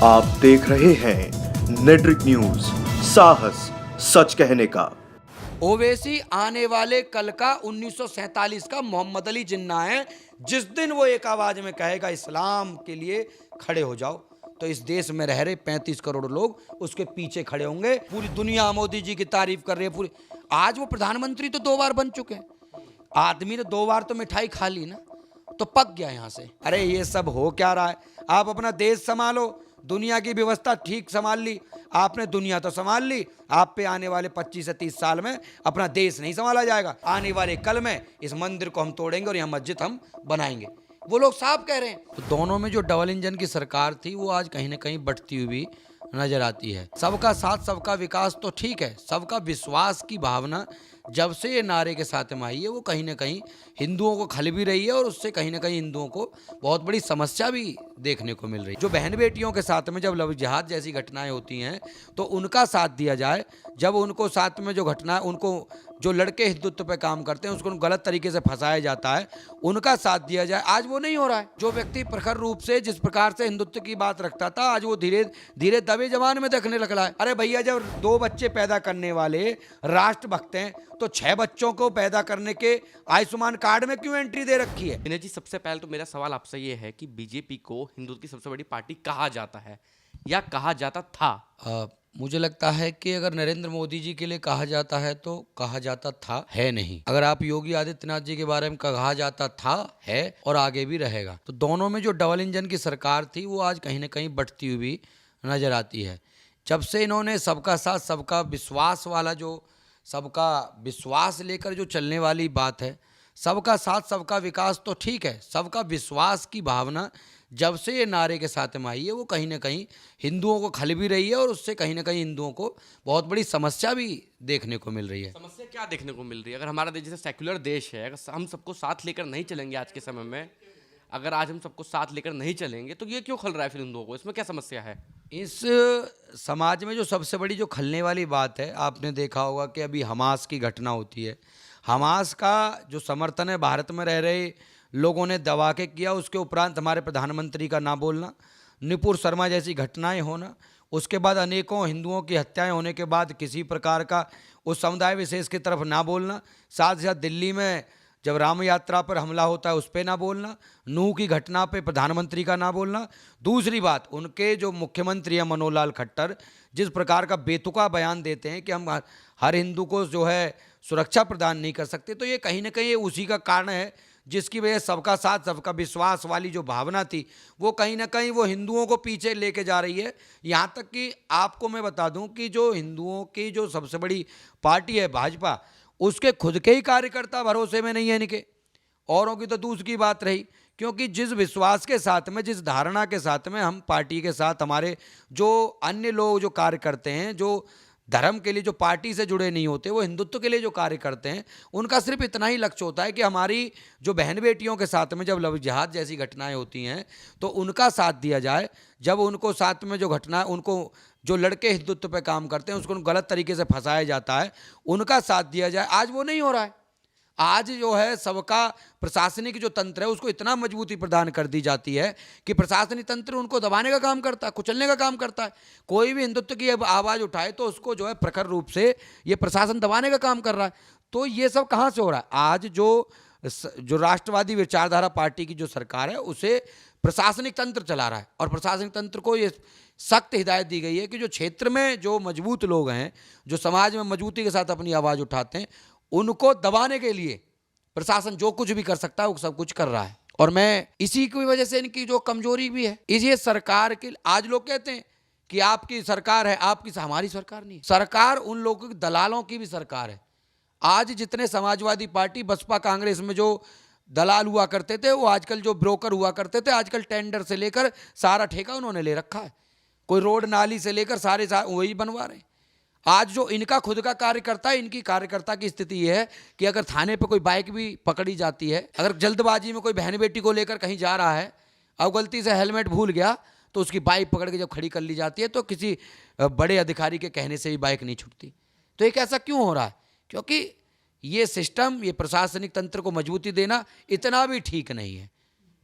आप देख रहे हैं नेट्रिक न्यूज, साहस सच कहने का। ओवैसी आने वाले कल का 1947 का मोहम्मद अली जिन्ना है। जिस दिन वो एक आवाज में कहेगा इस्लाम के लिए खड़े हो जाओ, तो इस देश में रह रहे 35 करोड़ लोग उसके पीछे खड़े होंगे। पूरी दुनिया मोदी जी की तारीफ कर रही है। पूरी आज वो प्रधानमंत्री तो 2 बार बन चुके हैं। आदमी ने 2 बार तो मिठाई खा ली ना, तो पक गया यहाँ से। अरे ये सब हो क्या रहा है? आप अपना देश संभालो, दुनिया की व्यवस्था ठीक संभाल ली आपने, दुनिया तो संभाल ली। आप पे आने वाले 25 से 30 साल में अपना देश नहीं संभाला जाएगा। आने वाले कल में इस मंदिर को हम तोड़ेंगे और यहाँ मस्जिद हम बनाएंगे, वो लोग साफ कह रहे हैं। तो दोनों में जो डबल इंजन की सरकार थी वो आज कहीं ना कहीं बढ़ती हुई नजर आती है। सबका साथ सबका विकास तो ठीक है, सबका विश्वास की भावना जब से ये नारे के साथ में आई है वो कहीं ना कहीं हिंदुओं को खल भी रही है और उससे कहीं ना कहीं हिंदुओं को बहुत बड़ी समस्या भी देखने को मिल रही है। जो बहन बेटियों के साथ में जब लव जिहाद जैसी घटनाएं होती हैं तो उनका साथ दिया जाए। जब उनको साथ में जो घटना, उनको जो लड़के हिंदुत्व पे काम करते हैं उसको गलत तरीके से फंसाया जाता है, उनका साथ दिया जाए। आज वो नहीं हो रहा है। जो व्यक्ति प्रखर रूप से जिस प्रकार से हिंदुत्व की बात रखता था, आज वो धीरे धीरे दबे जमान में देखने लगा है। अरे भैया, जब 2 बच्चे पैदा करने वाले राष्ट्रभक्त हैं तो 6 बच्चों को पैदा करने के आयुष्मान कार्ड में क्यों एंट्री दे रखी है? विनय जी, सबसे पहले तो मेरा सवाल आपसे ये है कि बीजेपी को हिंदुत्व की सबसे बड़ी पार्टी कहा जाता है या कहा जाता था? मुझे लगता है कि अगर नरेंद्र मोदी जी के लिए कहा जाता है तो कहा जाता था, है नहीं। अगर आप योगी आदित्यनाथ जी के बारे में कहा जाता था, है और आगे भी रहेगा। तो दोनों में जो डबल इंजन की सरकार थी वो आज कहीं ना कहीं बढ़ती हुई नजर आती है। जब से इन्होंने सबका साथ सबका विश्वास वाला, जो सबका विश्वास लेकर जो चलने वाली बात है, सबका साथ सबका विकास तो ठीक है, सबका विश्वास की भावना जब से ये नारे के साथ में आई है वो कहीं ना कहीं हिंदुओं को खल भी रही है और उससे कहीं ना कहीं हिंदुओं को बहुत बड़ी समस्या भी देखने को मिल रही है। समस्या क्या देखने को मिल रही है? अगर हमारा देश जैसे सेक्युलर देश है, अगर हम सबको साथ लेकर नहीं चलेंगे आज के समय में, अगर आज हम सबको साथ लेकर नहीं चलेंगे तो ये क्यों खल रहा है फिर हिंदुओं को? इसमें क्या समस्या है? इस समाज में जो सबसे बड़ी जो खलने वाली बात है, आपने देखा होगा कि अभी हमास की घटना होती है। हमास का जो समर्थन है भारत में रह रहे लोगों ने दबा के किया, उसके उपरांत हमारे प्रधानमंत्री का ना बोलना, नुपुर शर्मा जैसी घटनाएं होना, उसके बाद अनेकों हिंदुओं की हत्याएं होने के बाद किसी प्रकार का उस समुदाय विशेष की तरफ ना बोलना, साथ ही साथ दिल्ली में जब राम यात्रा पर हमला होता है उस पर ना बोलना, नूह की घटना पे प्रधानमंत्री का ना बोलना। दूसरी बात, उनके जो मुख्यमंत्री हैं मनोहर लाल खट्टर, जिस प्रकार का बेतुका बयान देते हैं कि हम हर हिंदू को जो है सुरक्षा प्रदान नहीं कर सकते, तो ये कहीं ना कहीं उसी का कारण है जिसकी वजह सबका साथ सबका विश्वास वाली जो भावना थी वो कहीं ना कहीं वो हिंदुओं को पीछे लेके जा रही है। यहाँ तक कि आपको मैं बता दूं कि जो हिंदुओं की जो सबसे बड़ी पार्टी है भाजपा, उसके खुद के ही कार्यकर्ता भरोसे में नहीं है इनके, औरों की तो दूसरी बात रही। क्योंकि जिस विश्वास के साथ में, जिस धारणा के साथ में हम पार्टी के साथ, हमारे जो अन्य लोग जो कार्य करते हैं, जो धर्म के लिए जो पार्टी से जुड़े नहीं होते, वो हिंदुत्व के लिए जो कार्य करते हैं, उनका सिर्फ इतना ही लक्ष्य होता है कि हमारी जो बहन बेटियों के साथ में जब लव जिहाद जैसी घटनाएं होती हैं तो उनका साथ दिया जाए। जब उनको साथ में जो घटना, उनको जो लड़के हिंदुत्व पे काम करते हैं उसको गलत तरीके से फंसाया जाता है, उनका साथ दिया जाए। आज वो नहीं हो रहा है। आज जो है सबका प्रशासनिक जो तंत्र है उसको इतना मजबूती प्रदान कर दी जाती है कि प्रशासनिक तंत्र उनको दबाने का काम करता है, कुचलने का काम करता है। कोई भी हिंदुत्व की आवाज़ उठाए तो उसको जो है प्रखर रूप से ये प्रशासन दबाने का काम कर रहा है। तो ये सब कहाँ से हो रहा है? आज जो राष्ट्रवादी विचारधारा पार्टी की जो सरकार है उसे प्रशासनिक तंत्र चला रहा है और प्रशासनिक तंत्र को ये सख्त हिदायत दी गई है कि जो क्षेत्र में जो मजबूत लोग हैं, जो समाज में मजबूती के साथ अपनी आवाज़ उठाते हैं, उनको दबाने के लिए प्रशासन जो कुछ भी कर सकता है वो सब कुछ कर रहा है। और मैं इसी की वजह से इनकी जो कमजोरी भी है, इसी सरकार के आज लोग कहते हैं कि आपकी सरकार है, आपकी हमारी सरकार नहीं है। सरकार उन लोगों की दलालों की भी सरकार है। आज जितने समाजवादी पार्टी, बसपा, कांग्रेस में जो दलाल हुआ करते थे, वो आजकल जो ब्रोकर हुआ करते थे, आजकल टेंडर से लेकर सारा ठेका उन्होंने ले रखा है। कोई रोड नाली से लेकर सारे वही बनवा रहे हैं। आज जो इनका खुद का कार्यकर्ता है, इनकी कार्यकर्ता की स्थिति ये है कि अगर थाने पे कोई बाइक भी पकड़ी जाती है, अगर जल्दबाजी में कोई बहन बेटी को लेकर कहीं जा रहा है और गलती से हेलमेट भूल गया तो उसकी बाइक पकड़ के जब खड़ी कर ली जाती है तो किसी बड़े अधिकारी के कहने से भी बाइक नहीं छूटती। तो एक ऐसा क्यों हो रहा है? क्योंकि ये सिस्टम, ये प्रशासनिक तंत्र को मजबूती देना इतना भी ठीक नहीं है।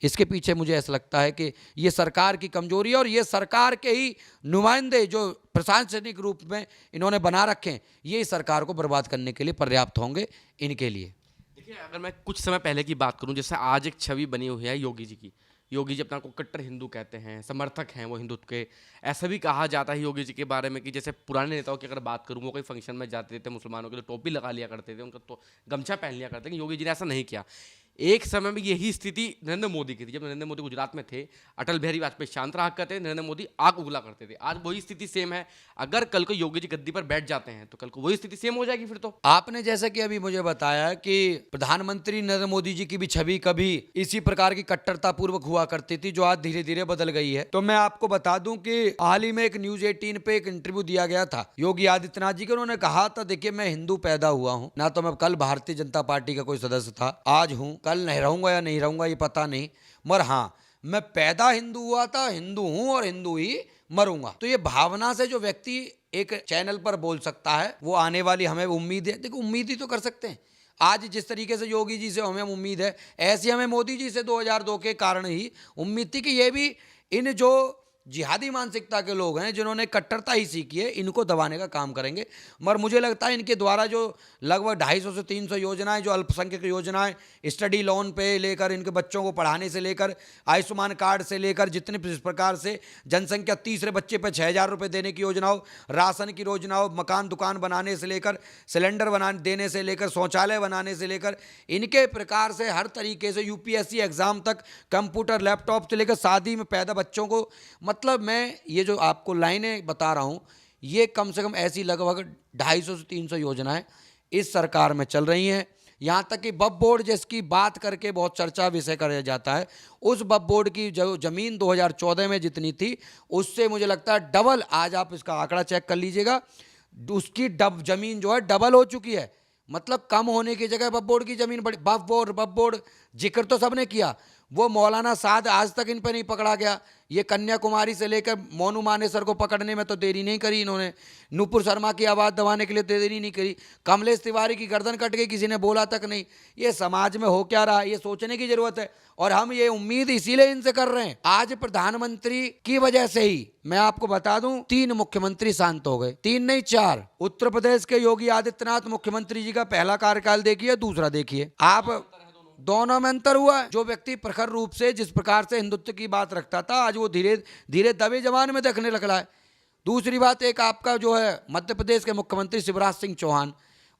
इसके पीछे मुझे ऐसा लगता है कि ये सरकार की कमजोरी है और ये सरकार के ही नुमाइंदे जो प्रशासनिक रूप में इन्होंने बना रखे हैं, ये इस सरकार को बर्बाद करने के लिए पर्याप्त होंगे इनके लिए। देखिए, अगर मैं कुछ समय पहले की बात करूं, जैसे आज एक छवि बनी हुई है योगी जी की। योगी जी अपना को कट्टर हिंदू कहते हैं, समर्थक हैं वो हिंदुत्व के। ऐसा भी कहा जाता है योगी जी के बारे में कि जैसे पुराने नेताओं की अगर बात करूं, वो कोई फंक्शन में जाते थे मुसलमानों के, तो टोपी लगा लिया करते थे, उनका तो गमछा पहन लिया करते थे। योगी जी ने ऐसा नहीं किया। एक समय में यही स्थिति नरेंद्र मोदी की थी। जब नरेंद्र मोदी गुजरात में थे, अटल बिहारी वाजपेयी शांत रहा करते थे, नरेंद्र मोदी आग उगला करते थे। आज वही स्थिति सेम है। अगर कल को योगी जी गद्दी पर बैठ जाते हैं तो कल को वही स्थिति सेम हो जाएगी फिर तो। आपने जैसे कि अभी मुझे बताया कि प्रधानमंत्री नरेंद्र मोदी जी की भी छवि कभी इसी प्रकार की कट्टरता पूर्वक हुआ करती थी, जो आज धीरे धीरे बदल गई है। तो मैं आपको बता दूं कि हाल ही में एक न्यूज 18 पे एक इंटरव्यू दिया गया था योगी आदित्यनाथ जी के। उन्होंने कहा था, देखिए मैं हिंदू पैदा हुआ हूं ना, तो मैं कल भारतीय जनता पार्टी का कोई सदस्य था, आज हूं, कल नहीं रहूंगा या नहीं रहूंगा ये पता नहीं, मगर हाँ मैं पैदा हिंदू हुआ था, हिंदू हूं और हिंदू ही मरूंगा। तो ये भावना से जो व्यक्ति एक चैनल पर बोल सकता है, वो आने वाली हमें उम्मीद है। देखो उम्मीद ही तो कर सकते हैं। आज जिस तरीके से योगी जी से हमें उम्मीद है, ऐसी हमें मोदी जी से 2002 के कारण ही उम्मीद थी कि ये भी इन जो जिहादी मानसिकता के लोग हैं, जिन्होंने कट्टरता ही सीखी है, इनको दबाने का काम करेंगे। मगर मुझे लगता है इनके द्वारा जो लगभग 250 से 300 योजनाएं, जो अल्पसंख्यक योजनाएं, स्टडी लोन पे लेकर इनके बच्चों को पढ़ाने से लेकर, आयुष्मान कार्ड से लेकर, जितने जिस प्रकार से जनसंख्या तीसरे बच्चे पर 6,000 रुपये देने की योजना हो, राशन की योजना हो, मकान दुकान बनाने से लेकर, सिलेंडर बनाने देने से लेकर, शौचालय बनाने से लेकर, इनके प्रकार से हर तरीके से यूपीएससी एग्जाम तक, कंप्यूटर लैपटॉप से लेकर शादी में पैदा बच्चों को, मतलब मैं ये जो आपको लाइनें बता रहा हूँ, ये कम से कम ऐसी लगभग 250 से 300 योजनाएं इस सरकार में चल रही हैं। यहाँ तक कि वक्फ बोर्ड जिसकी बात करके बहुत चर्चा विषय कराया जाता है, उस वक्फ बोर्ड की जो ज़मीन 2014 में जितनी थी, उससे मुझे लगता है डबल, आज आप इसका आंकड़ा चेक कर लीजिएगा, उसकी ज़मीन जो है डबल हो चुकी है। मतलब कम होने की जगह वक्फ बोर्ड की ज़मीन बड़ी। वक्फ बोर्ड जिक्र तो सबने किया, वो मौलाना साद आज तक इन पर नहीं पकड़ा गया। ये कन्याकुमारी से लेकर मोनू मानेसर को पकड़ने में तो देरी नहीं करी इन्होंने, नुपुर शर्मा की आवाज़ दबाने के लिए देरी नहीं करी, कमलेश तिवारी की गर्दन कट गई, किसी ने बोला तक नहीं। ये समाज में हो क्या रहा है, ये सोचने की जरूरत है। और हम ये उम्मीद इसीलिए इनसे कर रहे हैं। आज प्रधानमंत्री की वजह से ही मैं आपको बता दूं, 3 मुख्यमंत्री शांत हो गए, 3 नहीं 4। उत्तर प्रदेश के योगी आदित्यनाथ मुख्यमंत्री जी का पहला कार्यकाल देखिए, दूसरा देखिए आप, दोनों में अंतर हुआ है। जो व्यक्ति प्रखर रूप से जिस प्रकार से हिंदुत्व की बात रखता था, आज वो धीरे धीरे दबे जमान में देखने लग रहा है। दूसरी बात, एक आपका जो है मध्य प्रदेश के मुख्यमंत्री शिवराज सिंह चौहान,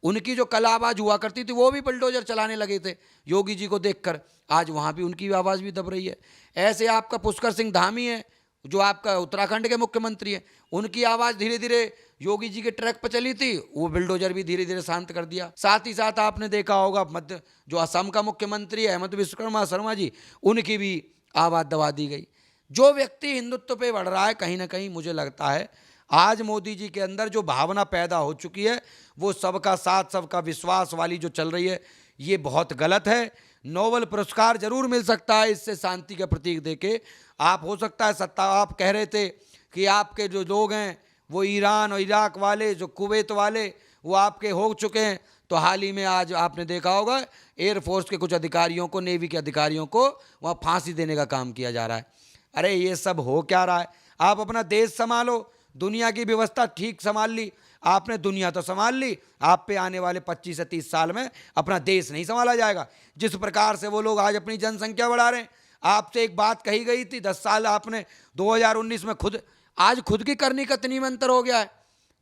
उनकी जो कल आवाज़ हुआ करती थी, वो भी बुलडोजर चलाने लगे थे योगी जी को देखकर। आज वहाँ भी उनकी आवाज़ भी दब रही है। ऐसे आपका पुष्कर सिंह धामी है, जो आपका उत्तराखंड के मुख्यमंत्री हैं, उनकी आवाज़ धीरे धीरे योगी जी के ट्रैक पर चली थी, वो बुलडोजर भी धीरे धीरे शांत कर दिया। साथ ही साथ आपने देखा होगा मध्य जो असम का मुख्यमंत्री है हेमंत विश्व शर्मा जी, उनकी भी आवाज़ दबा दी गई। जो व्यक्ति हिंदुत्व पे बढ़ रहा है, कहीं ना कहीं मुझे लगता है आज मोदी जी के अंदर जो भावना पैदा हो चुकी है, वो सबका साथ सबका विश्वास वाली जो चल रही है, ये बहुत गलत है। नोबेल पुरस्कार जरूर मिल सकता है इससे, शांति का प्रतीक देके। आप हो सकता है सत्ता, आप कह रहे थे कि आपके जो लोग हैं वो ईरान और इराक वाले, जो कुवैत वाले, वो आपके हो चुके हैं। तो हाल ही में आज आपने देखा होगा एयरफोर्स के कुछ अधिकारियों को, नेवी के अधिकारियों को वहाँ फांसी देने का काम किया जा रहा है। अरे ये सब हो क्या रहा है? आप अपना देश संभालो, दुनिया की व्यवस्था ठीक संभाल ली आपने, दुनिया तो संभाल ली, आप पे आने वाले 25 से 30 साल में अपना देश नहीं संभाला जाएगा। जिस प्रकार से वो लोग आज अपनी जनसंख्या बढ़ा रहे हैं, आपसे एक बात कही गई थी 10 साल आपने 2019 में खुद की करनी कतनी में अंतर हो गया है।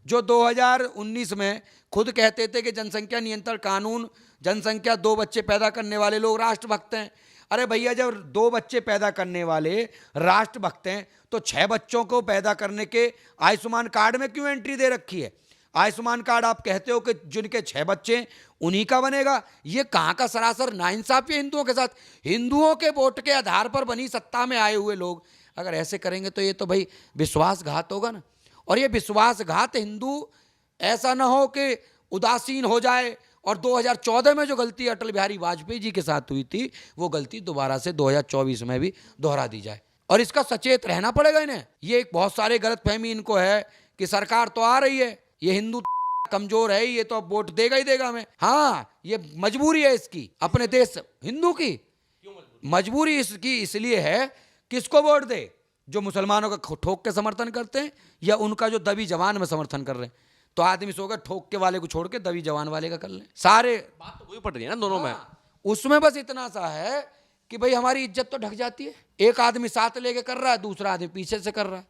जो 2019 में खुद कहते थे कि जनसंख्या नियंत्रण कानून, जनसंख्या 2 बच्चे पैदा करने वाले लोग राष्ट्रभक्त हैं। अरे भैया, जब 2 बच्चे पैदा करने वाले राष्ट्रभक्त हैं, तो 6 बच्चों को पैदा करने के आयुष्मान कार्ड में क्यों एंट्री दे रखी है? आयुष्मान कार्ड आप कहते हो कि जिनके 6 बच्चे उन्हीं का बनेगा। ये कहाँ का सरासर नाइंसाफी है हिंदुओं के साथ। हिंदुओं के वोट के आधार पर बनी सत्ता में आए हुए लोग अगर ऐसे करेंगे तो ये तो भाई विश्वासघात होगा ना। और ये विश्वासघात हिंदू ऐसा ना हो कि उदासीन हो जाए और 2014 में जो गलती अटल बिहारी वाजपेयी जी के साथ हुई थी, वो गलती दोबारा से 2024 में भी दोहरा दी जाए। और इसका सचेत रहना पड़ेगा इन्हें। ये एक बहुत सारे गलतफहमी इनको है कि सरकार तो आ रही है, ये हिंदू कमजोर है, ये तो वोट देगा ही देगा हमें। हाँ, ये मजबूरी है इसकी, अपने देश हिंदू की। मजबूरी इसकी इसलिए है, किसको वोट दे, जो मुसलमानों का ठोक के समर्थन करते हैं या उनका जो दबी जवान में समर्थन कर रहे हैं। तो आदमी सोगा ठोक के वाले को छोड़ के दबी जवान वाले का कर लें। सारे बात तो वही पड़ रही है ना दोनों में। उसमें बस इतना सा है कि भाई हमारी इज्जत तो ढक जाती है। एक आदमी साथ लेके कर रहा है, दूसरा आदमी पीछे से कर रहा है,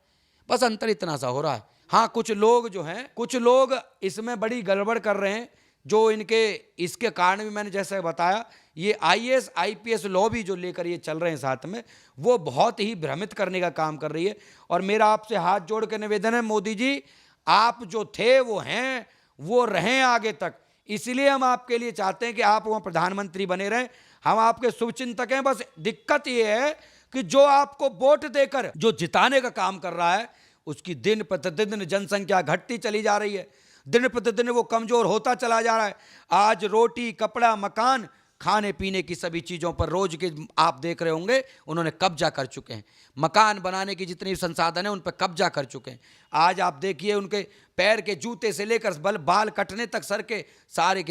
बस अंतर इतना सा हो रहा है। हाँ, कुछ लोग जो हैं, कुछ लोग इसमें बड़ी गड़बड़ कर रहे हैं, जो इनके इसके कारण भी मैंने जैसे बताया, ये IAS IPS लॉ भी जो लेकर ये चल रहे हैं साथ में, वो बहुत ही भ्रमित करने का काम कर रही है। और मेरा आपसे हाथ जोड़ के निवेदन है, मोदी जी आप जो थे वो हैं, वो रहें आगे तक। इसलिए हम आपके लिए चाहते हैं कि आप वहाँ प्रधानमंत्री बने रहें, हम आपके शुभचिंतक हैं। बस दिक्कत ये है कि जो आपको वोट देकर जो जिताने का काम कर रहा है, उसकी दिन प्रतिदिन जनसंख्या घटती चली जा रही है, दिन प्रतिदिन वो कमजोर होता चला जा रहा है। आज रोटी, कपड़ा, मकान, खाने पीने की सभी चीज़ों पर रोज के आप देख रहे होंगे उन्होंने कब्जा कर चुके हैं। मकान बनाने की जितनी संसाधन है उन पर कब्जा कर चुके हैं। आज आप देखिए उनके पैर के जूते से लेकर बाल कटने तक सर के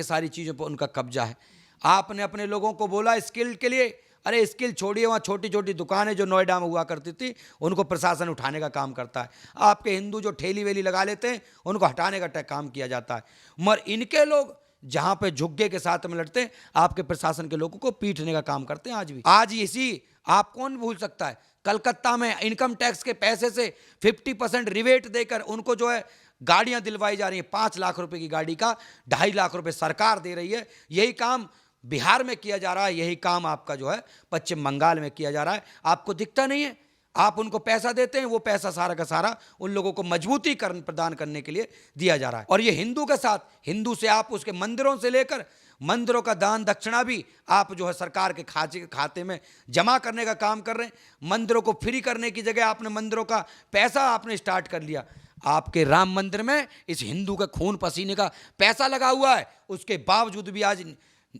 सारी चीज़ों पर उनका कब्जा है। आपने अपने लोगों को बोला स्किल के लिए, अरे स्किल छोड़िए, वहाँ छोटी छोटी दुकानें जो नोएडा में हुआ करती थी उनको प्रशासन उठाने का काम करता है। आपके हिंदू जो ठेली वेली लगा लेते हैं उनको हटाने का काम किया जाता है। मगर इनके लोग जहाँ पे झुग्गे के साथ में लड़ते हैं, आपके प्रशासन के लोगों को पीटने का काम करते हैं। आज भी आज इसी आप कौन भूल सकता है, कलकत्ता में इनकम टैक्स के पैसे से 50% रिबेट देकर उनको जो है गाड़ियाँ दिलवाई जा रही हैं। 5 लाख रुपए की गाड़ी का 2.5 लाख रुपए सरकार दे रही है। यही काम बिहार में किया जा रहा है, यही काम आपका जो है पश्चिम बंगाल में किया जा रहा है। आपको दिखता नहीं है, आप उनको पैसा देते हैं, वो पैसा सारा का सारा उन लोगों को मजबूती प्रदान करने के लिए दिया जा रहा है। और ये हिंदू के साथ, हिंदू से आप उसके मंदिरों से लेकर मंदिरों का दान दक्षिणा भी आप जो है सरकार के खाते में जमा करने का काम कर रहे हैं। मंदिरों को फ्री करने की जगह आपने मंदिरों का पैसा आपने स्टार्ट कर लिया। आपके राम मंदिर में इस हिंदू के खून पसीने का पैसा लगा हुआ है, उसके बावजूद भी आज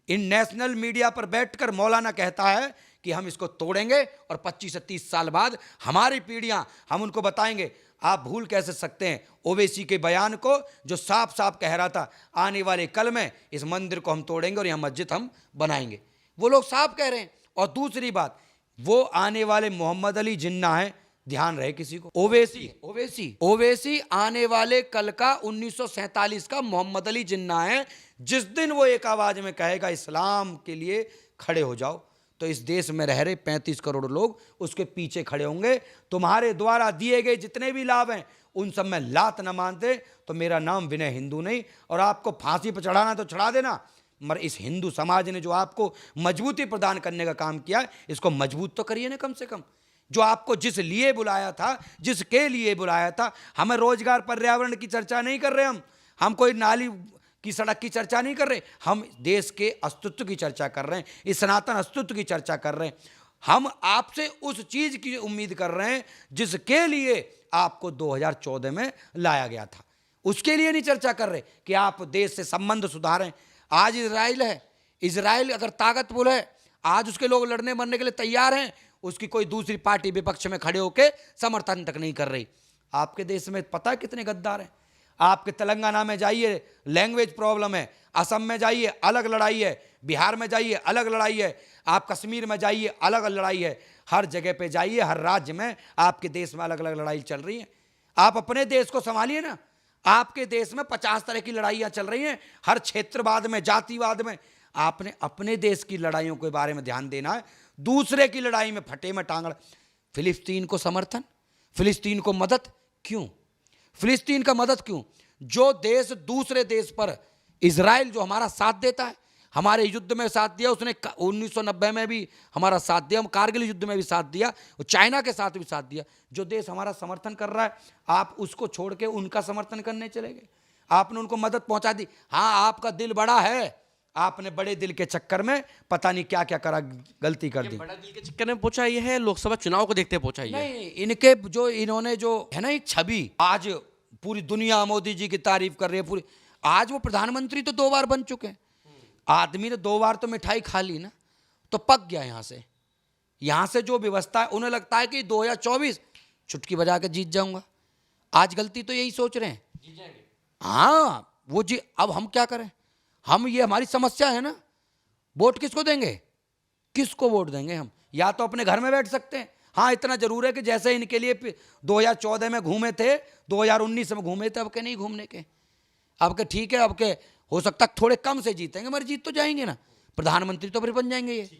इन नेशनल मीडिया पर बैठकर मौलाना कहता है कि हम इसको तोड़ेंगे और 25 से 30 साल बाद हमारी पीढ़ियां, हम उनको बताएंगे। आप भूल कैसे सकते हैं ओवैसी के बयान को, जो साफ साफ कह रहा था आने वाले कल में इस मंदिर को हम तोड़ेंगे और यह मस्जिद हम बनाएंगे। वो लोग साफ कह रहे हैं। और दूसरी बात, वो आने वाले मोहम्मद अली जिन्ना है, ध्यान रहे किसी को, ओवैसी आने वाले कल का 1947 का मोहम्मद अली जिन्ना है। जिस दिन वो एक आवाज में कहेगा इस्लाम के लिए खड़े हो जाओ, तो इस देश में रह रहे 35 करोड़ लोग उसके पीछे खड़े होंगे। तुम्हारे द्वारा दिए गए जितने भी लाभ हैं उन सब में लात न मानते तो मेरा नाम विनय हिंदू नहीं। और आपको फांसी पर चढ़ाना तो चढ़ा देना, मगर इस हिंदू समाज ने जो आपको मजबूती प्रदान करने का काम किया, इसको मजबूत तो करिए ना कम से कम। जो आपको जिस लिए बुलाया था, जिसके लिए बुलाया था, हमें रोजगार पर्यावरण की चर्चा नहीं कर रहे, हम कोई नाली की सड़क की चर्चा नहीं कर रहे, हम देश के अस्तित्व की चर्चा कर रहे हैं, इस सनातन अस्तित्व की चर्चा कर रहे हैं। हम आपसे उस चीज की उम्मीद कर रहे हैं जिसके लिए आपको 2014 में लाया गया था, उसके लिए नहीं चर्चा कर रहे कि आप देश से संबंध सुधारें। आज इजराइल है, इजराइल अगर ताकतवर है, आज उसके लोग लड़ने मरने के लिए तैयार हैं, उसकी कोई दूसरी पार्टी विपक्ष में खड़े होकर समर्थन तक नहीं कर रही। आपके देश में पता है कितने गद्दार हैं। आपके तेलंगाना में जाइए लैंग्वेज प्रॉब्लम है, असम में जाइए अलग लड़ाई है, बिहार में जाइए अलग लड़ाई है, आप कश्मीर में जाइए अलग लड़ाई है, हर जगह पे जाइए, हर राज्य में आपके देश में अलग अलग लड़ाई चल रही है। आप अपने देश को संभालिए ना। आपके देश में 50 तरह की लड़ाइयाँ चल रही हैं, हर क्षेत्रवाद में, जातिवाद में। आपने अपने देश की लड़ाइयों के बारे में ध्यान देना है, दूसरे की लड़ाई में फटे में टांगड़। फिलिस्तीन को समर्थन, फिलिस्तीन को मदद क्यों? फिलिस्तीन का मदद क्यों? जो देश दूसरे देश पर, इजराइल जो हमारा साथ देता है, हमारे युद्ध में साथ दिया, उसने 1990 में भी हमारा साथ दिया, कारगिल युद्ध में भी साथ दिया, चाइना के साथ भी साथ दिया। जो देश हमारा समर्थन कर रहा है, आप उसको छोड़ के उनका समर्थन करने चले गए, आपने उनको मदद पहुंचा दी। हाँ, आपका दिल बड़ा है, आपने बड़े दिल के चक्कर में पता नहीं क्या क्या करा, गलती कर दी। बड़ा दिल के चक्कर में पहुंचा ये है, लोकसभा चुनाव को देखते पहुंचा ये नहीं, इनके जो इन्होंने जो है ना एक छवि, आज पूरी दुनिया मोदी जी की तारीफ कर रही है पूरी। आज वो प्रधानमंत्री तो 2 बार बन चुके हैं, आदमी ने 2 बार तो मिठाई खा ली ना, तो पक गया। यहाँ से जो व्यवस्था है, उन्हें लगता है कि 2024 चुटकी बजा के जीत जाऊंगा। आज गलती तो यही सोच रहे हैं, जीत जाएंगे। हाँ वो जी, अब हम क्या करें, हम ये हमारी समस्या है ना, वोट किसको देंगे? किसको वोट देंगे हम? या तो अपने घर में बैठ सकते हैं। हाँ, इतना जरूर है कि जैसे इनके लिए 2014 में घूमे थे, 2019 में घूमे थे, अब के नहीं घूमने के। अब के ठीक है, अब के हो सकता है थोड़े कम से जीतेंगे, मगर जीत तो जाएंगे ना। प्रधानमंत्री तो फिर बन जाएंगे ये।